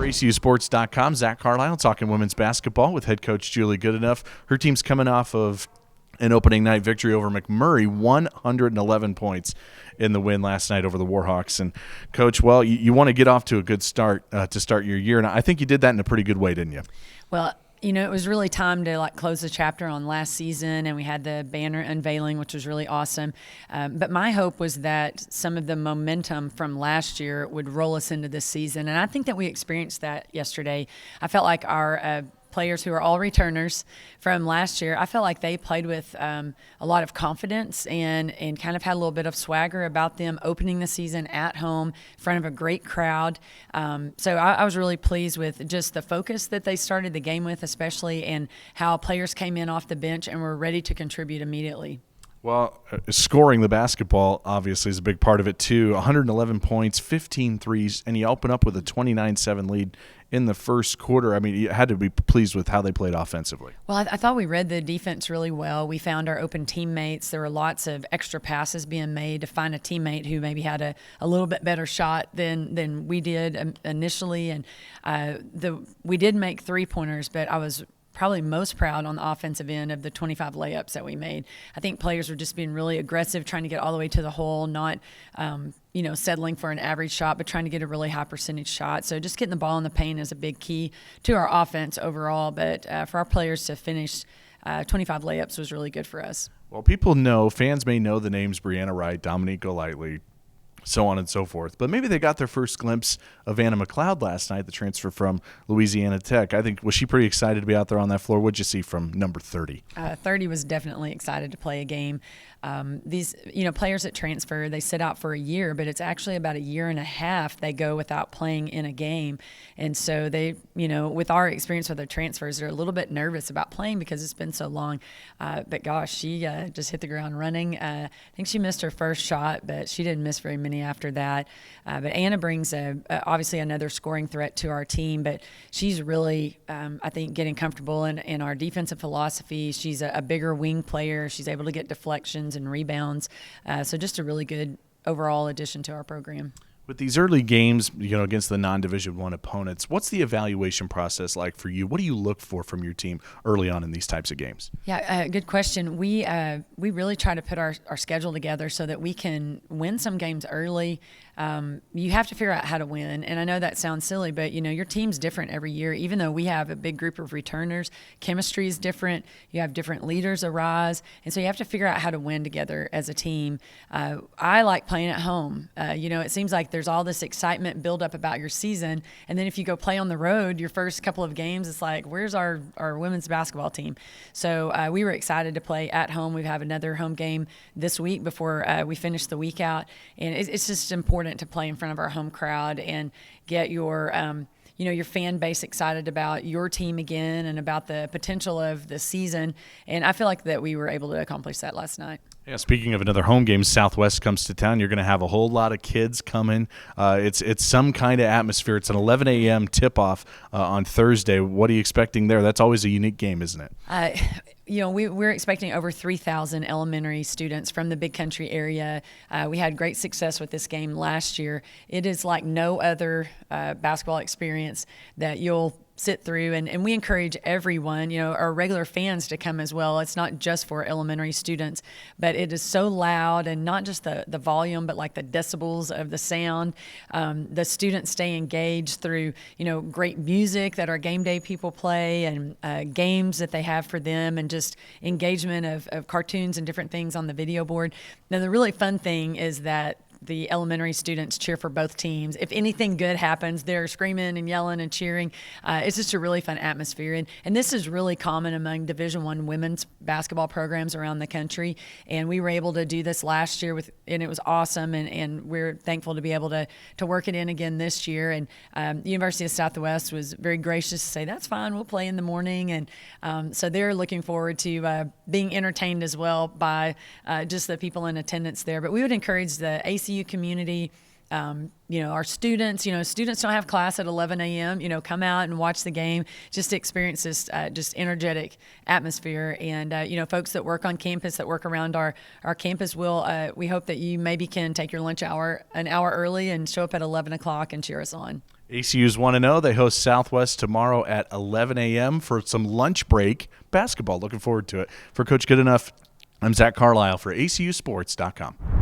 ACUsports.com, Zach Carlisle talking women's basketball with head coach Julie Goodenough. Her team's coming off of an opening night victory over McMurray, 111 points in the win last night over the Warhawks. And, Coach, well, you want to get off to a good start to start your year, and I think you did that in a pretty good way, didn't you? Well, it was really time to close the chapter on last season, and we had the banner unveiling, which was really awesome. But my hope was that some of the momentum from last year would roll us into this season, and I think that we experienced that yesterday. I felt like our players who are all returners from last year, I felt like they played with a lot of confidence and kind of had a little bit of swagger about them opening the season at home in front of a great crowd. So I was really pleased with just the focus that they started the game with, especially, and how players came in off the bench and were ready to contribute immediately. Well, scoring the basketball obviously is a big part of it too. 111 points, 15 threes, and you open up with a 29-7 lead in the first quarter. I mean, you had to be pleased with how they played offensively. Well, I thought we read the defense really well. We found our open teammates. There were lots of extra passes being made to find a teammate who maybe had a little bit better shot than we did initially. And we did make three-pointers, but I was probably most proud on the offensive end of the 25 layups that we made. I think players were just being really aggressive, trying to get all the way to the hole, not settling for an average shot, but trying to get a really high percentage shot. So just getting the ball in the paint is a big key to our offense overall. But for our players to finish 25 layups was really good for us. Well, fans may know the names Brianna Wright, Dominique Golightly, so on and so forth. But maybe they got their first glimpse of Anna McLeod last night, the transfer from Louisiana Tech. I think, was she pretty excited to be out there on that floor? What'd you see from number 30? 30 was definitely excited to play a game. These players that transfer, they sit out for a year, but it's actually about a year and a half they go without playing in a game. And so they, with our experience with their transfers, they're a little bit nervous about playing because it's been so long. But gosh, she just hit the ground running. I think she missed her first shot, but she didn't miss very many after that. But Anna brings obviously another scoring threat to our team, but she's really, I think, getting comfortable in our defensive philosophy. She's a bigger wing player. She's able to get deflections and rebounds. So just a really good overall addition to our program. With these early games, against the non-Division I opponents, what's the evaluation process like for you? What do you look for from your team early on in these types of games? Yeah, good question. We really try to put our schedule together so that we can win some games early. You have to figure out how to win, and I know that sounds silly, but your team's different every year. Even though we have a big group of returners, chemistry is different. You have different leaders arise, and so you have to figure out how to win together as a team. I like playing at home. It seems like there's all this excitement build up about your season, and then if you go play on the road, your first couple of games, it's like, where's our women's basketball team? So we were excited to play at home. We have another home game this week before we finish the week out, and it's just important to play in front of our home crowd and get your fan base excited about your team again and about the potential of the season. And I feel like that we were able to accomplish that last night. Yeah, speaking of another home game, Southwest comes to town. You're going to have a whole lot of kids coming. It's some kind of atmosphere. It's an 11 a.m. tip-off on Thursday. What are you expecting there? That's always a unique game, isn't it? We're expecting over 3,000 elementary students from the Big Country area. We had great success with this game last year. It is like no other basketball experience that you'll sit through, and we encourage everyone, our regular fans, to come as well. It's not just for elementary students, but it is so loud, and not just the volume, but like the decibels of the sound. The students stay engaged through, great music that our game day people play, and games that they have for them, and just engagement of cartoons and different things on the video board. Now, the really fun thing is that the elementary students cheer for both teams. If anything good happens, they're screaming and yelling and cheering. It's just a really fun atmosphere. And this is really common among Division I women's basketball programs around the country. And we were able to do this last year, and it was awesome. And we're thankful to be able to work it in again this year. And the University of Southwest was very gracious to say, that's fine, we'll play in the morning. And so they're looking forward to being entertained as well by just the people in attendance there. But we would encourage the ACU community, our students, students don't have class at 11 a.m., come out and watch the game, just to experience this just energetic atmosphere. And, folks that work on campus, that work around our campus, we hope that you maybe can take your lunch hour an hour early and show up at 11 o'clock and cheer us on. ACU's 1-0. They host Southwest tomorrow at 11 a.m. for some lunch break basketball. Looking forward to it. For Coach Goodenough, I'm Zach Carlisle for ACUsports.com.